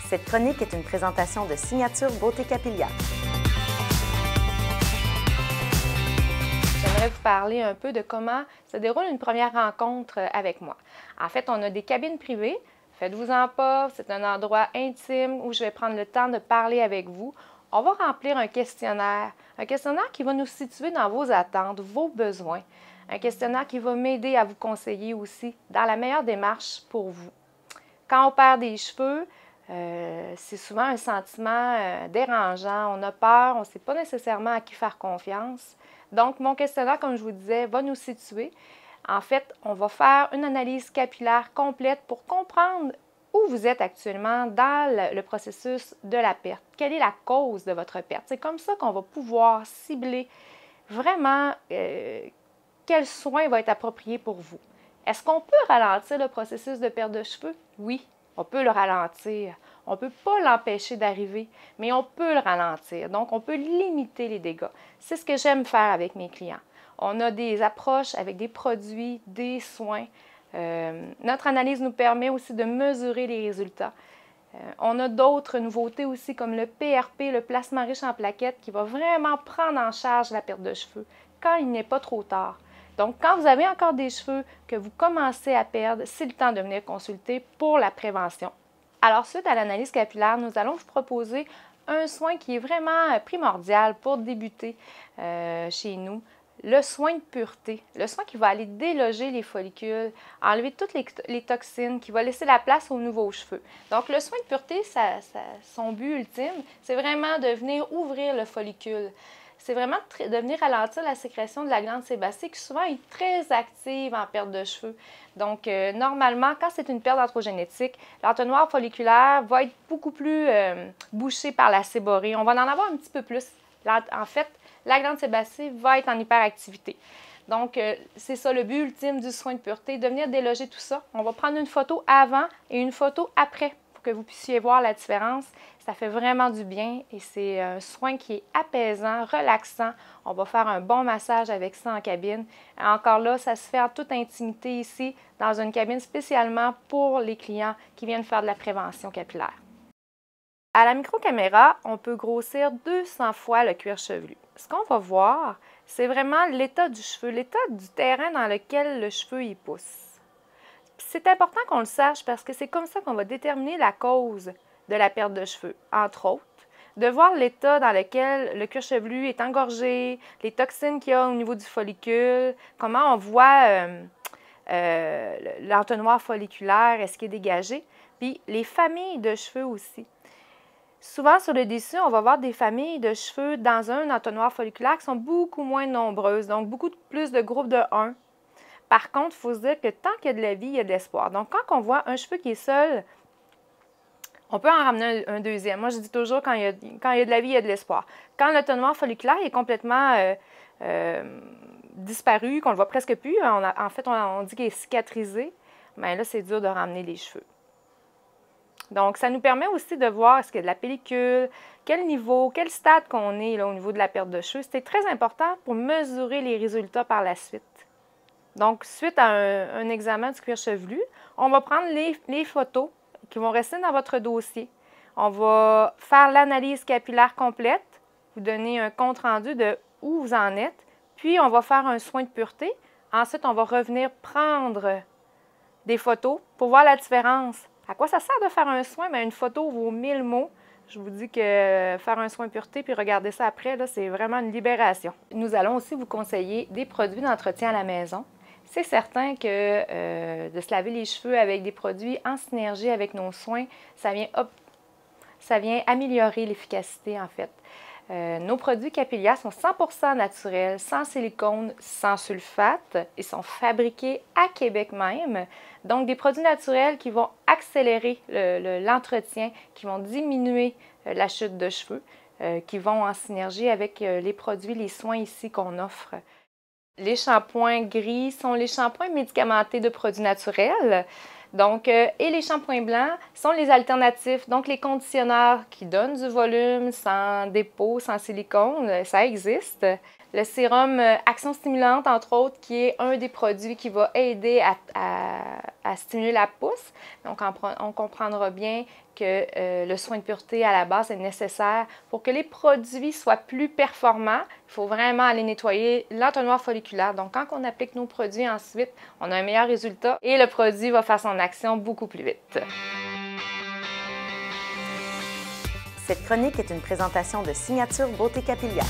Cette chronique est une présentation de Signature Beauté Capillaire. J'aimerais vous parler un peu de comment se déroule une première rencontre avec moi. En fait, on a des cabines privées. Faites-vous-en pas, c'est un endroit intime où je vais prendre le temps de parler avec vous. On va remplir un questionnaire qui va nous situer dans vos attentes, vos besoins. Un questionnaire qui va m'aider à vous conseiller aussi dans la meilleure démarche pour vous. Quand on perd des cheveux, c'est souvent un sentiment dérangeant. On a peur, on ne sait pas nécessairement à qui faire confiance. Donc, mon questionnaire, comme je vous disais, va nous situer. En fait, on va faire une analyse capillaire complète pour comprendre où vous êtes actuellement dans le processus de la perte. Quelle est la cause de votre perte? C'est comme ça qu'on va pouvoir cibler vraiment quel soin va être approprié pour vous. Est-ce qu'on peut ralentir le processus de perte de cheveux? Oui, on peut le ralentir. On ne peut pas l'empêcher d'arriver, mais on peut le ralentir. Donc, on peut limiter les dégâts. C'est ce que j'aime faire avec mes clients. On a des approches avec des produits, des soins. Notre analyse nous permet aussi de mesurer les résultats. On a d'autres nouveautés aussi comme le PRP, le plasma riche en plaquettes, qui va vraiment prendre en charge la perte de cheveux quand il n'est pas trop tard. Donc, quand vous avez encore des cheveux que vous commencez à perdre, c'est le temps de venir consulter pour la prévention. Alors, suite à l'analyse capillaire, nous allons vous proposer un soin qui est vraiment primordial pour débuter chez nous, le soin de pureté, le soin qui va aller déloger les follicules, enlever toutes les toxines, qui va laisser la place aux nouveaux cheveux. Donc, le soin de pureté, son but ultime, c'est vraiment de venir ouvrir le follicule. C'est vraiment de venir ralentir la sécrétion de la glande sébacée qui souvent est très active en perte de cheveux. Donc, normalement, quand c'est une perte androgénétique, l'entonnoir folliculaire va être beaucoup plus bouché par la séborrhée. On va en avoir un petit peu plus. En fait, la glande sébacée va être en hyperactivité. Donc, c'est ça le but ultime du soin de pureté, de venir déloger tout ça. On va prendre une photo avant et une photo après pour que vous puissiez voir la différence. Ça fait vraiment du bien et c'est un soin qui est apaisant, relaxant. On va faire un bon massage avec ça en cabine. Encore là, ça se fait en toute intimité ici, dans une cabine spécialement pour les clients qui viennent faire de la prévention capillaire. À la microcaméra, on peut grossir 200 fois le cuir chevelu. Ce qu'on va voir, c'est vraiment l'état du cheveu, l'état du terrain dans lequel le cheveu y pousse. C'est important qu'on le sache parce que c'est comme ça qu'on va déterminer la cause de la perte de cheveux, entre autres, de voir l'état dans lequel le cuir chevelu est engorgé, les toxines qu'il y a au niveau du follicule, comment on voit l'entonnoir folliculaire, est-ce qu'il est dégagé, puis les familles de cheveux aussi. Souvent, sur le dessus, on va voir des familles de cheveux dans un entonnoir folliculaire qui sont beaucoup moins nombreuses, donc beaucoup plus de groupes de 1. Par contre, il faut se dire que tant qu'il y a de la vie, il y a de l'espoir. Donc, quand on voit un cheveu qui est seul, on peut en ramener un deuxième. Moi, je dis toujours, quand il y a de la vie, il y a de l'espoir. Quand l'entonnoir folliculaire est complètement disparu, qu'on ne le voit presque plus, en fait, on dit qu'il est cicatrisé, bien là, c'est dur de ramener les cheveux. Donc, ça nous permet aussi de voir est-ce qu'il y a de la pellicule, quel niveau, quel stade qu'on est là, au niveau de la perte de cheveux. C'est très important pour mesurer les résultats par la suite. Donc, suite à un examen du cuir chevelu, on va prendre les photos qui vont rester dans votre dossier. On va faire l'analyse capillaire complète, vous donner un compte-rendu de où vous en êtes, puis on va faire un soin de pureté. Ensuite, on va revenir prendre des photos pour voir la différence. À quoi ça sert de faire un soin? Bien, une photo vaut 1000 mots. Je vous dis que faire un soin de pureté puis regarder ça après, c'est vraiment une libération. Nous allons aussi vous conseiller des produits d'entretien à la maison. C'est certain que de se laver les cheveux avec des produits en synergie avec nos soins, ça vient améliorer l'efficacité en fait. Nos produits capillaires sont 100% naturels, sans silicone, sans sulfate. Ils sont fabriqués à Québec même. Donc, des produits naturels qui vont accélérer l'entretien, qui vont diminuer la chute de cheveux, qui vont en synergie avec les produits, les soins ici qu'on offre. Les shampoings gris sont les shampoings médicamentés de produits naturels. Donc, et les shampoings blancs sont les alternatifs, donc les conditionneurs qui donnent du volume sans dépôt, sans silicone, ça existe. Le sérum Action Stimulante, entre autres, qui est un des produits qui va aider à stimuler la pousse. Donc, on comprendra bien que le soin de pureté à la base est nécessaire pour que les produits soient plus performants. Il faut vraiment aller nettoyer l'entonnoir folliculaire. Donc, quand on applique nos produits ensuite, on a un meilleur résultat et le produit va faire son action beaucoup plus vite. Cette chronique est une présentation de Signature Beauté Capillaire.